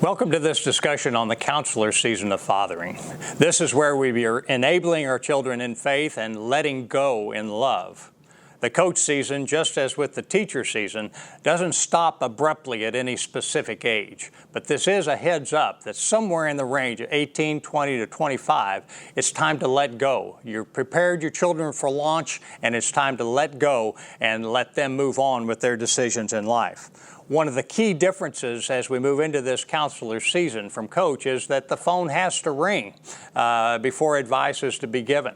Welcome to this discussion on the counselor season of fathering. This is where we are enabling our children in faith and letting go in love. The coach season, just as with the teacher season, doesn't stop abruptly at any specific age. But this is a heads up that somewhere in the range of 18, 20 to 25, it's time to let go. You've prepared your children for launch, and it's time to let go and let them move on with their decisions in life. One of the key differences as we move into this counselor season from coach is that the phone has to ring before advice is to be given.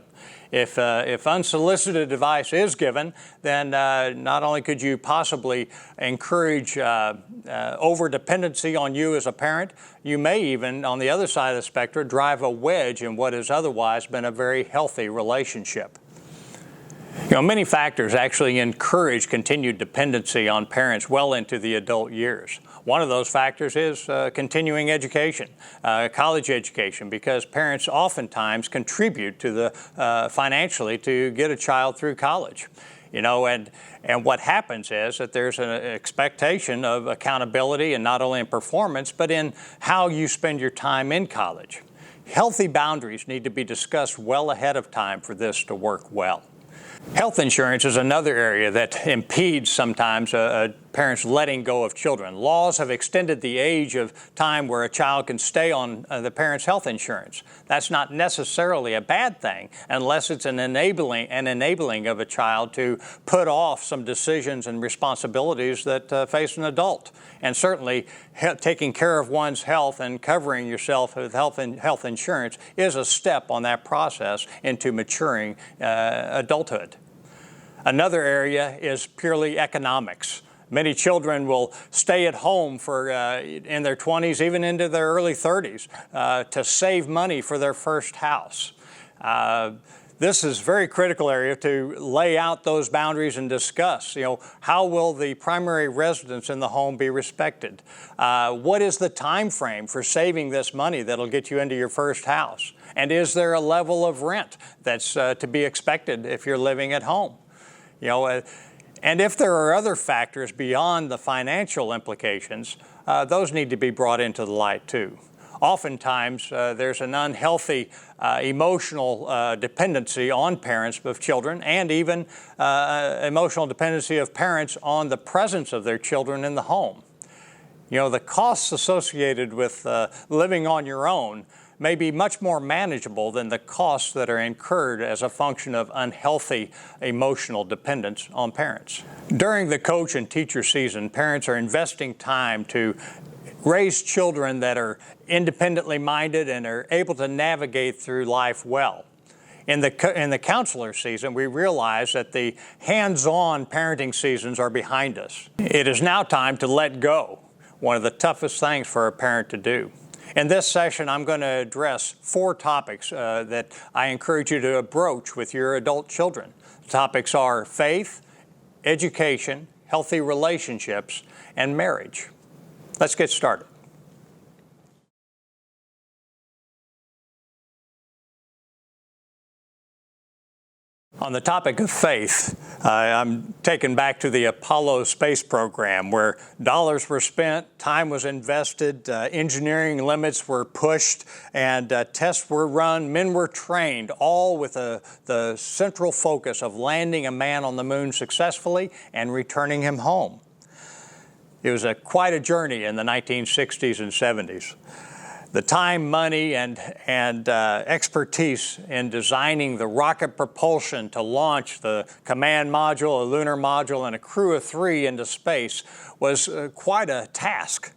If unsolicited advice is given, then not only could you possibly encourage over-dependency on you as a parent, you may even, on the other side of the spectrum, drive a wedge in what has otherwise been a very healthy relationship. You know, many factors actually encourage continued dependency on parents well into the adult years. One of those factors is continuing education, college education, because parents oftentimes contribute to the financially to get a child through college. You know, and what happens is that there's an expectation of accountability, and not only in performance, but in how you spend your time in college. Healthy boundaries need to be discussed well ahead of time for this to work well. Health insurance is another area that impedes sometimes parents letting go of children. Laws have extended the age of time where a child can stay on the parent's health insurance. That's not necessarily a bad thing unless it's an enabling of a child to put off some decisions and responsibilities that face an adult. And certainly taking care of one's health and covering yourself with health insurance is a step on that process into maturing adulthood. Another area is purely economics. Many children will stay at home for in their 20s, even into their early 30s, to save money for their first house. This is a very critical area to lay out those boundaries and discuss, you know, how will the primary residence in the home be respected? What is the time frame for saving this money that'll get you into your first house? And is there a level of rent that's to be expected if you're living at home? You know, and if there are other factors beyond the financial implications, those need to be brought into the light too. Oftentimes, there's an unhealthy emotional dependency on parents of children, and even emotional dependency of parents on the presence of their children in the home. You know, the costs associated with living on your own may be much more manageable than the costs that are incurred as a function of unhealthy emotional dependence on parents. During the coach and teacher season, parents are investing time to raise children that are independently minded and are able to navigate through life well. In the counselor season, we realize that the hands-on parenting seasons are behind us. It is now time to let go, one of the toughest things for a parent to do. In this session, I'm going to address 4 topics that I encourage you to broach with your adult children. The topics are faith, education, healthy relationships, and marriage. Let's get started. On the topic of faith, I'm taken back to the Apollo space program where dollars were spent, time was invested, engineering limits were pushed, and tests were run, men were trained, all with the central focus of landing a man on the moon successfully and returning him home. It was quite a journey in the 1960s and 70s. The time, money, and expertise in designing the rocket propulsion to launch the command module, a lunar module, and a crew of 3 into space was quite a task.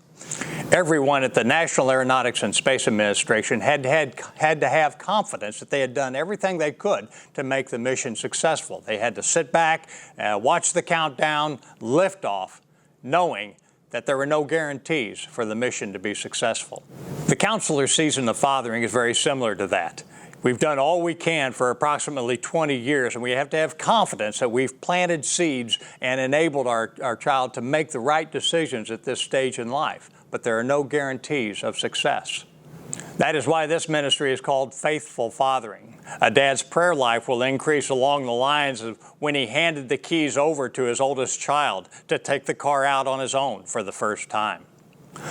Everyone at the National Aeronautics and Space Administration had to have confidence that they had done everything they could to make the mission successful. They had to sit back, watch the countdown, lift off, knowing that there were no guarantees for the mission to be successful. The counselor season of fathering is very similar to that. We've done all we can for approximately 20 years, and we have to have confidence that we've planted seeds and enabled our child to make the right decisions at this stage in life. But there are no guarantees of success. That is why this ministry is called Faithful Fathering. A dad's prayer life will increase along the lines of when he handed the keys over to his oldest child to take the car out on his own for the first time.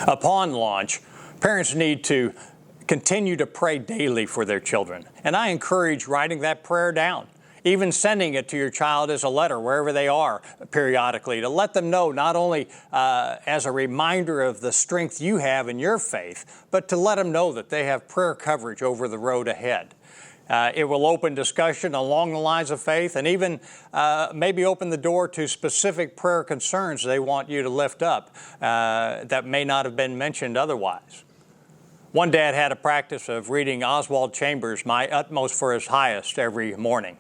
Upon launch, Parents need to continue to pray daily for their children. And I encourage writing that prayer down, even sending it to your child as a letter wherever they are periodically, to let them know not only as a reminder of the strength you have in your faith, but to let them know that they have prayer coverage over the road ahead. It will open discussion along the lines of faith, and even maybe open the door to specific prayer concerns they want you to lift up that may not have been mentioned otherwise. One dad had a practice of reading Oswald Chambers' My Utmost for His Highest every morning.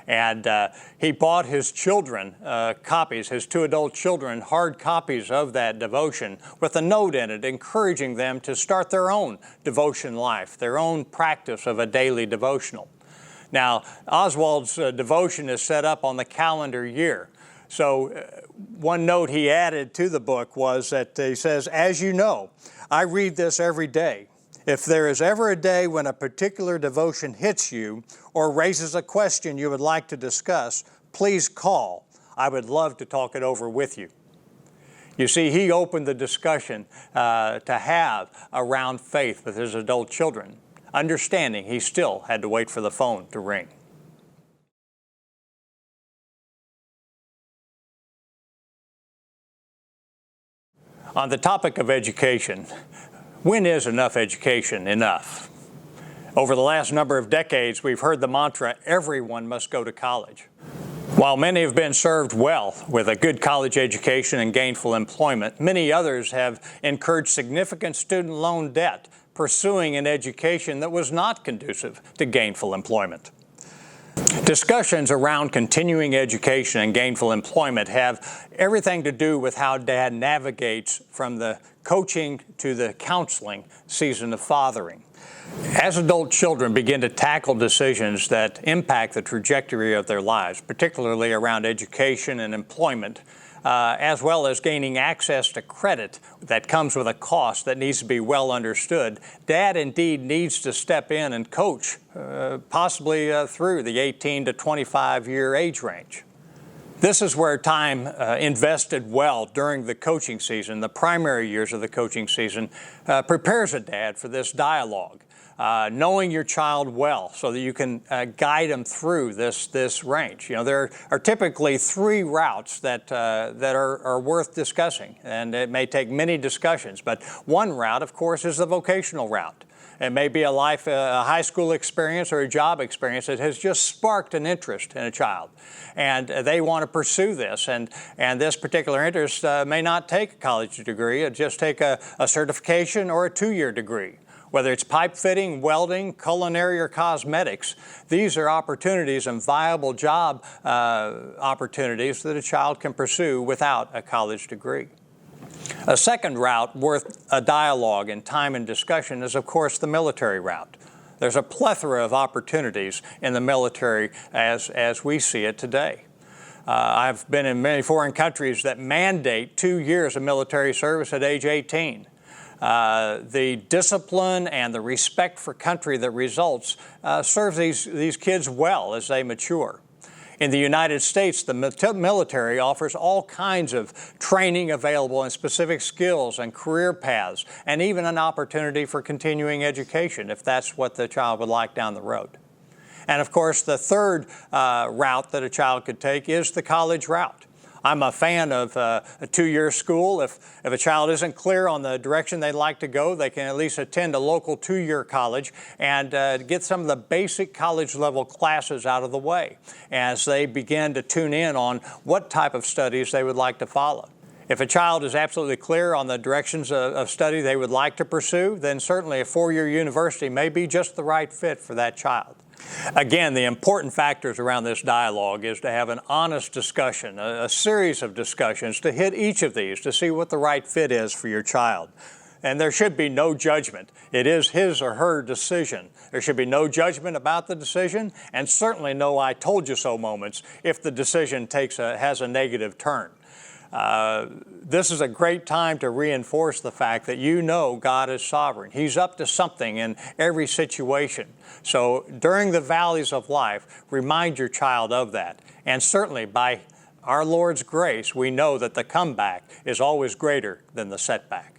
And he bought his children copies, his 2 adult children, hard copies of that devotion with a note in it encouraging them to start their own devotion life, their own practice of a daily devotional. Now, Oswald's devotion is set up on the calendar year. So one note he added to the book was that he says, "As you know, I read this every day. If there is ever a day when a particular devotion hits you or raises a question you would like to discuss, please call. I would love to talk it over with you." You see, he opened the discussion to have around faith with his adult children, understanding he still had to wait for the phone to ring. On the topic of education, when is enough education enough? Over the last number of decades, we've heard the mantra, everyone must go to college. While many have been served well with a good college education and gainful employment, many others have incurred significant student loan debt pursuing an education that was not conducive to gainful employment. Discussions around continuing education and gainful employment have everything to do with how dad navigates from the coaching to the counseling season of fathering. As adult children begin to tackle decisions that impact the trajectory of their lives, particularly around education and employment, as well as gaining access to credit that comes with a cost that needs to be well understood, dad indeed needs to step in and coach, possibly through the 18 to 25-year age range. This is where time invested well during the coaching season, the primary years of the coaching season, prepares a dad for this dialogue. Knowing your child well so that you can guide them through this range. You know, there are typically 3 routes that are worth discussing, and it may take many discussions, but one route, of course, is the vocational route. It may be a high school experience or a job experience that has just sparked an interest in a child, and they want to pursue this, and this particular interest may not take a college degree, it just take a certification or a 2-year degree. Whether it's pipe fitting, welding, culinary, or cosmetics, these are opportunities and viable job opportunities that a child can pursue without a college degree. A second route worth a dialogue and time and discussion is, of course, the military route. There's a plethora of opportunities in the military as we see it today. I've been in many foreign countries that mandate 2 years of military service at age 18. The discipline and the respect for country that results serves these kids well as they mature. In the United States, the military offers all kinds of training available in specific skills and career paths, and even an opportunity for continuing education if that's what the child would like down the road. And of course, the third route that a child could take is the college route. I'm a fan of a 2-year school. If a child isn't clear on the direction they'd like to go, they can at least attend a local 2-year college and get some of the basic college level classes out of the way as they begin to tune in on what type of studies they would like to follow. If a child is absolutely clear on the directions of study they would like to pursue, then certainly a 4-year university may be just the right fit for that child. Again, the important factors around this dialogue is to have an honest discussion, a series of discussions to hit each of these to see what the right fit is for your child. And there should be no judgment. It is his or her decision. There should be no judgment about the decision, and certainly no "I told you so" moments if the decision has a negative turn. This is a great time to reinforce the fact that you know God is sovereign. He's up to something in every situation. So during the valleys of life, remind your child of that. And certainly by our Lord's grace, we know that the comeback is always greater than the setback.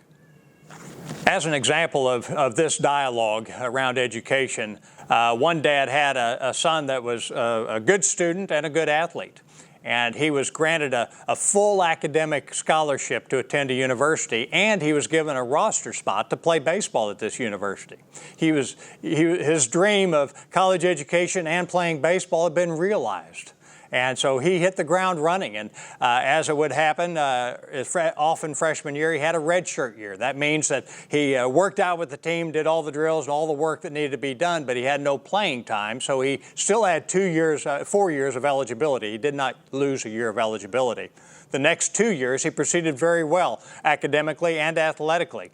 As an example of this dialogue around education, one dad had a son that was a good student and a good athlete. And he was granted a full academic scholarship to attend a university, and he was given a roster spot to play baseball at this university. His dream of college education and playing baseball had been realized. And so he hit the ground running. And as it would happen, often freshman year, he had a redshirt year. That means that he worked out with the team, did all the drills and all the work that needed to be done, but he had no playing time. So he still had 4 years of eligibility. He did not lose a year of eligibility. The next 2 years, he proceeded very well academically and athletically.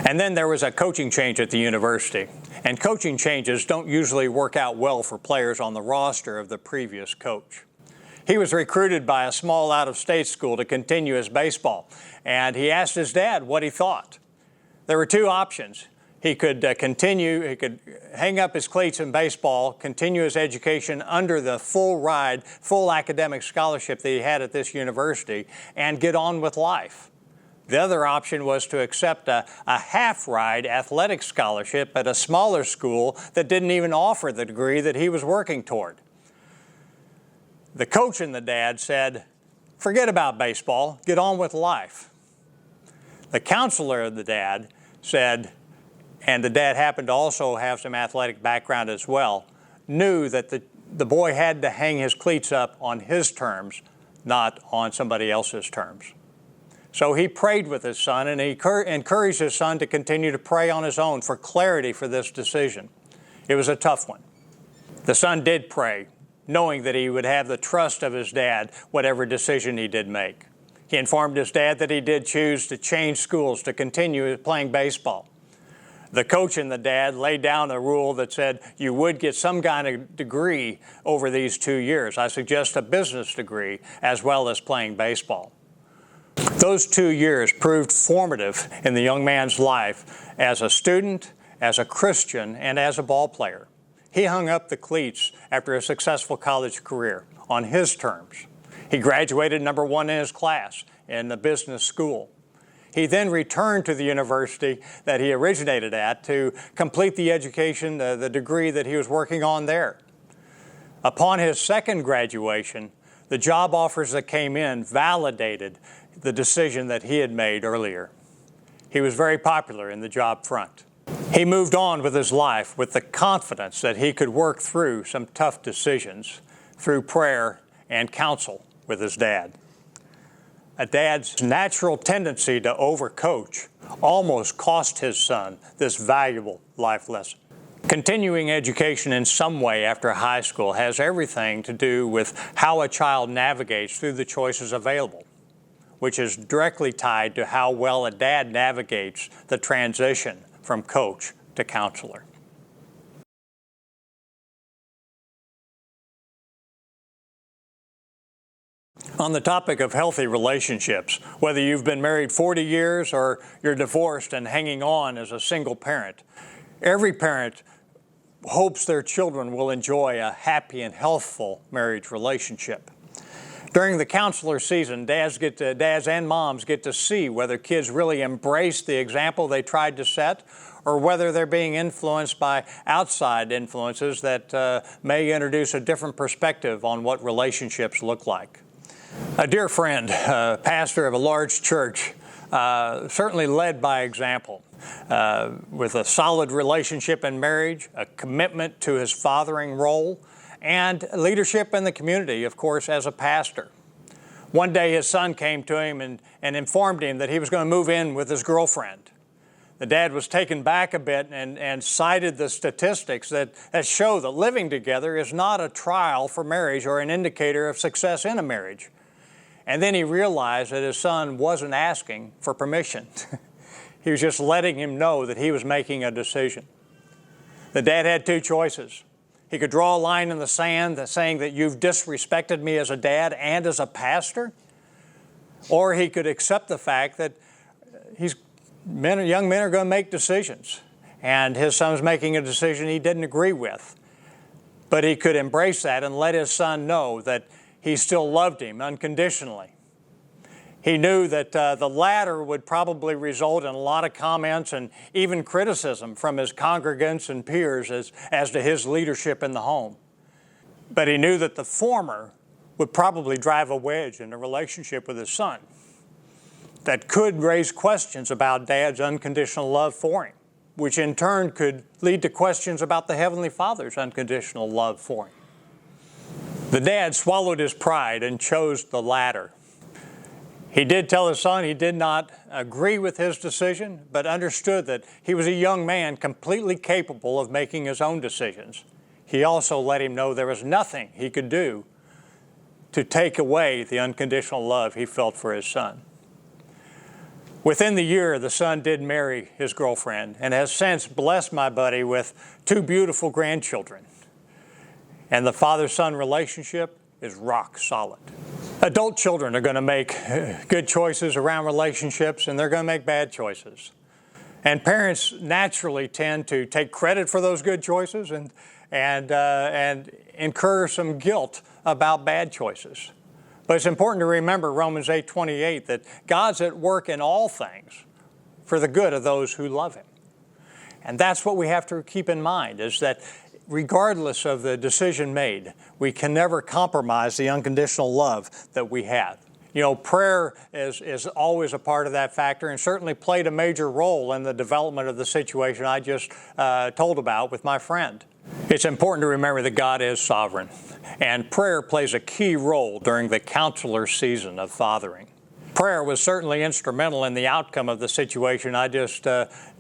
And then there was a coaching change at the university. And coaching changes don't usually work out well for players on the roster of the previous coach. He was recruited by a small out-of-state school to continue his baseball. And he asked his dad what he thought. There were two options. He could hang up his cleats in baseball, continue his education under the full academic scholarship that he had at this university, and get on with life. The other option was to accept a half-ride athletic scholarship at a smaller school that didn't even offer the degree that he was working toward. The coach and the dad said, "Forget about baseball, get on with life." The counselor of the dad said, and the dad happened to also have some athletic background as well, knew that the boy had to hang his cleats up on his terms, not on somebody else's terms. So he prayed with his son, and he encouraged his son to continue to pray on his own for clarity for this decision. It was a tough one. The son did pray, knowing that he would have the trust of his dad, whatever decision he did make. He informed his dad that he did choose to change schools to continue playing baseball. The coach and the dad laid down a rule that said you would get some kind of degree over these 2 years. I suggest a business degree as well as playing baseball. Those 2 years proved formative in the young man's life as a student, as a Christian, and as a ball player. He hung up the cleats after a successful college career on his terms. He graduated number one in his class in the business school. He then returned to the university that he originated at to complete the education, the degree that he was working on there. Upon his second graduation, the job offers that came in validated the decision that he had made earlier. He was very popular in the job front. He moved on with his life with the confidence that he could work through some tough decisions through prayer and counsel with his dad. A dad's natural tendency to overcoach almost cost his son this valuable life lesson. Continuing education in some way after high school has everything to do with how a child navigates through the choices available, which is directly tied to how well a dad navigates the transition from coach to counselor. On the topic of healthy relationships, whether you've been married 40 years or you're divorced and hanging on as a single parent, every parent hopes their children will enjoy a happy and healthful marriage relationship. During the counselor season, dads and moms get to see whether kids really embrace the example they tried to set or whether they're being influenced by outside influences that may introduce a different perspective on what relationships look like. A dear friend, pastor of a large church, certainly led by example, with a solid relationship in marriage, a commitment to his fathering role, and leadership in the community, of course, as a pastor. One day his son came to him and informed him that he was going to move in with his girlfriend. The dad was taken back a bit and cited the statistics that show that living together is not a trial for marriage or an indicator of success in a marriage. And then he realized that his son wasn't asking for permission. He was just letting him know that he was making a decision. The dad had two choices. He could draw a line in the sand saying that you've disrespected me as a dad and as a pastor, or he could accept the fact that young men are going to make decisions, and his son was making a decision he didn't agree with. But he could embrace that and let his son know that he still loved him unconditionally. He knew that the latter would probably result in a lot of comments and even criticism from his congregants and peers as to his leadership in the home. But he knew that the former would probably drive a wedge in the relationship with his son that could raise questions about Dad's unconditional love for him, which in turn could lead to questions about the Heavenly Father's unconditional love for him. The dad swallowed his pride and chose the latter. He did tell his son he did not agree with his decision, but understood that he was a young man completely capable of making his own decisions. He also let him know there was nothing he could do to take away the unconditional love he felt for his son. Within the year, the son did marry his girlfriend and has since blessed my buddy with 2 beautiful grandchildren. And the father-son relationship is rock solid. Adult children are going to make good choices around relationships, and they're going to make bad choices. And parents naturally tend to take credit for those good choices and incur some guilt about bad choices. But it's important to remember Romans 8:28, that God's at work in all things for the good of those who love Him. And that's what we have to keep in mind, is that regardless of the decision made, we can never compromise the unconditional love that we have. You know, prayer is always a part of that factor, and certainly played a major role in the development of the situation I just told about with my friend. It's important to remember that God is sovereign, and prayer plays a key role during the counselor season of fathering. Prayer was certainly instrumental in the outcome of the situation I just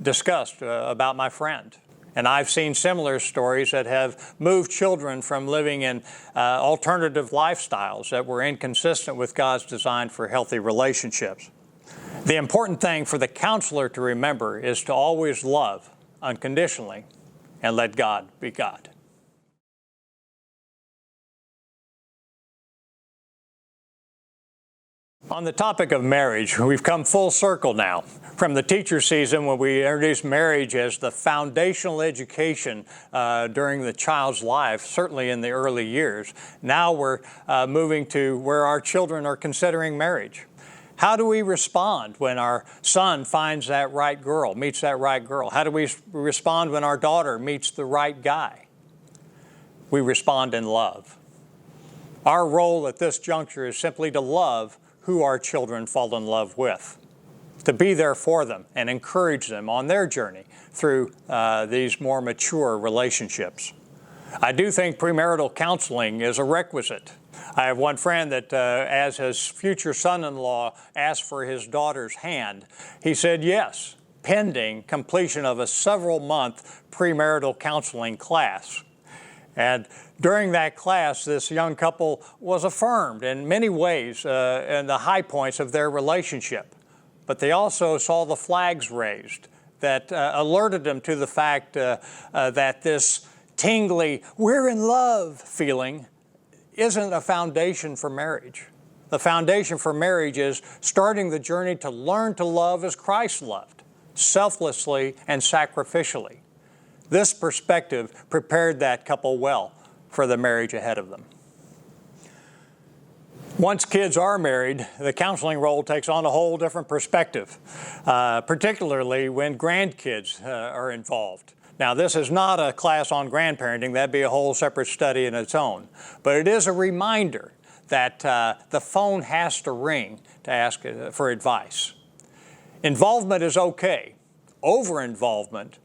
discussed about my friend. And I've seen similar stories that have moved children from living in alternative lifestyles that were inconsistent with God's design for healthy relationships. The important thing for the counselor to remember is to always love unconditionally and let God be God. On the topic of marriage, we've come full circle now. From the teacher season, when we introduced marriage as the foundational education during the child's life, certainly in the early years, now we're moving to where our children are considering marriage. How do we respond when our son finds that right girl, meets that right girl? How do we respond when our daughter meets the right guy? We respond in love. Our role at this juncture is simply to love who our children fall in love with, to be there for them and encourage them on their journey through these more mature relationships. I do think premarital counseling is a requisite. I have one friend that as his future son-in-law asked for his daughter's hand, he said yes, pending completion of a several-month premarital counseling class. And during that class, this young couple was affirmed in many ways in the high points of their relationship. But they also saw the flags raised that alerted them to the fact that this tingly, we're in love feeling isn't a foundation for marriage. The foundation for marriage is starting the journey to learn to love as Christ loved, selflessly and sacrificially. This perspective prepared that couple well for the marriage ahead of them. Once kids are married, the counseling role takes on a whole different perspective, particularly when grandkids are involved. Now, this is not a class on grandparenting. That'd be a whole separate study in its own. But it is a reminder that the phone has to ring to ask for advice. Involvement is okay. Over-involvement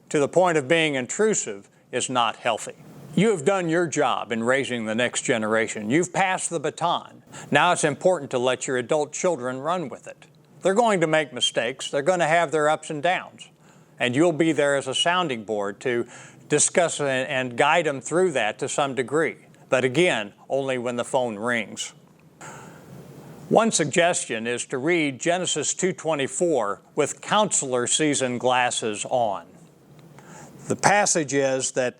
to the point of being intrusive is not healthy. You have done your job in raising the next generation. You've passed the baton. Now it's important to let your adult children run with it. They're going to make mistakes. They're going to have their ups and downs. And you'll be there as a sounding board to discuss and guide them through that to some degree. But again, only when the phone rings. One suggestion is to read Genesis 2:24 with counselor season glasses on. The passage is that,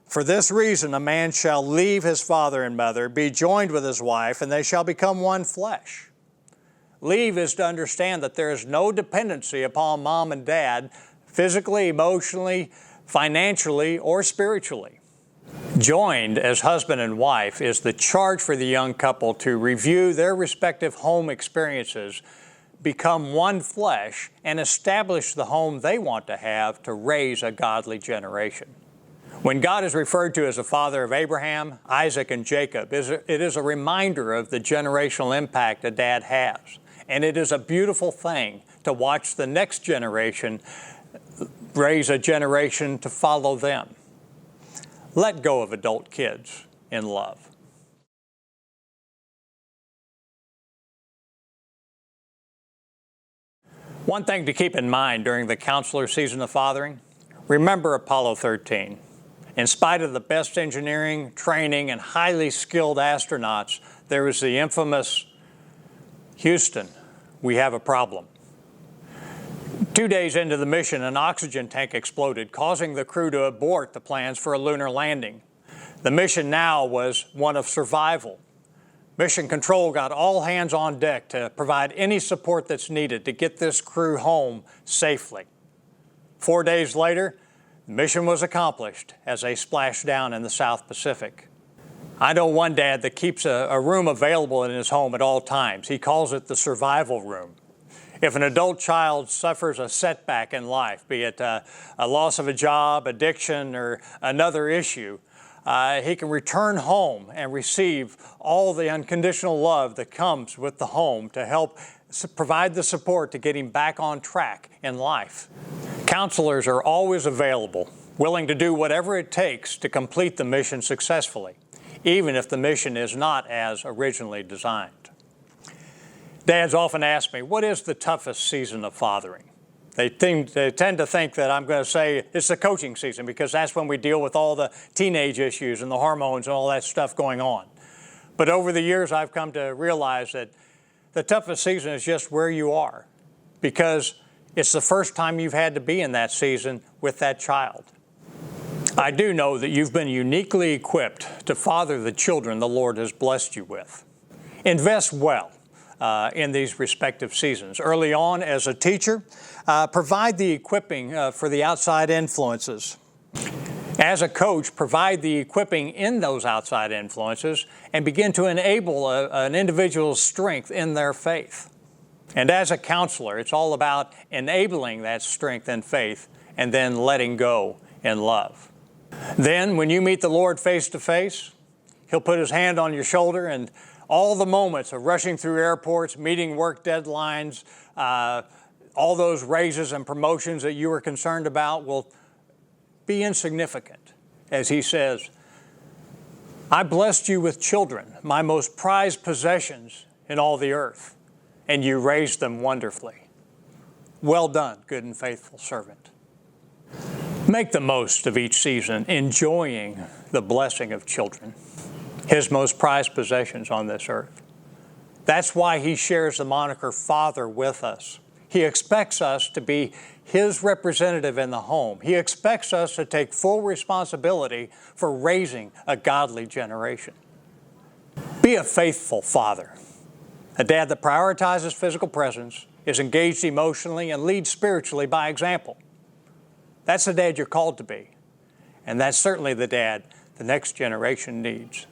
for this reason a man shall leave his father and mother, be joined with his wife, and they shall become one flesh. Leave is to understand that there is no dependency upon mom and dad, physically, emotionally, financially, or spiritually. Joined as husband and wife is the charge for the young couple to review their respective home experiences, become one flesh, and establish the home they want to have to raise a godly generation. When God is referred to as the father of Abraham, Isaac, and Jacob, it is a reminder of the generational impact a dad has. And it is a beautiful thing to watch the next generation raise a generation to follow them. Let go of adult kids in love. One thing to keep in mind during the counselor season of fathering, remember Apollo 13. In spite of the best engineering, training, and highly skilled astronauts, there was the infamous Houston, we have a problem. 2 days into the mission, an oxygen tank exploded, causing the crew to abort the plans for a lunar landing. The mission now was one of survival. Mission Control got all hands on deck to provide any support that's needed to get this crew home safely. 4 days later, the mission was accomplished as they splashed down in the South Pacific. I know one dad that keeps a room available in his home at all times. He calls it the survival room. If an adult child suffers a setback in life, be it a loss of a job, addiction, or another issue, he can return home and receive all the unconditional love that comes with the home to help provide the support to get him back on track in life. Counselors are always available, willing to do whatever it takes to complete the mission successfully, even if the mission is not as originally designed. Dads often ask me, what is the toughest season of fathering? They tend to think that I'm going to say it's the coaching season because that's when we deal with all the teenage issues and the hormones and all that stuff going on. But over the years, I've come to realize that the toughest season is just where you are because it's the first time you've had to be in that season with that child. I do know that you've been uniquely equipped to father the children the Lord has blessed you with. Invest well in these respective seasons. Early on as a teacher, provide the equipping for the outside influences. As a coach, provide the equipping in those outside influences and begin to enable an individual's strength in their faith. And as a counselor, it's all about enabling that strength and faith and then letting go in love. Then, when you meet the Lord face to face, He'll put His hand on your shoulder and all the moments of rushing through airports, meeting work deadlines, all those raises and promotions that you were concerned about will be insignificant. As He says, I blessed you with children, my most prized possessions in all the earth, and you raised them wonderfully. Well done, good and faithful servant. Make the most of each season, enjoying the blessing of children, His most prized possessions on this earth. That's why He shares the moniker Father with us. He expects us to be His representative in the home. He expects us to take full responsibility for raising a godly generation. Be a faithful father, a dad that prioritizes physical presence, is engaged emotionally, and leads spiritually by example. That's the dad you're called to be, and that's certainly the dad the next generation needs.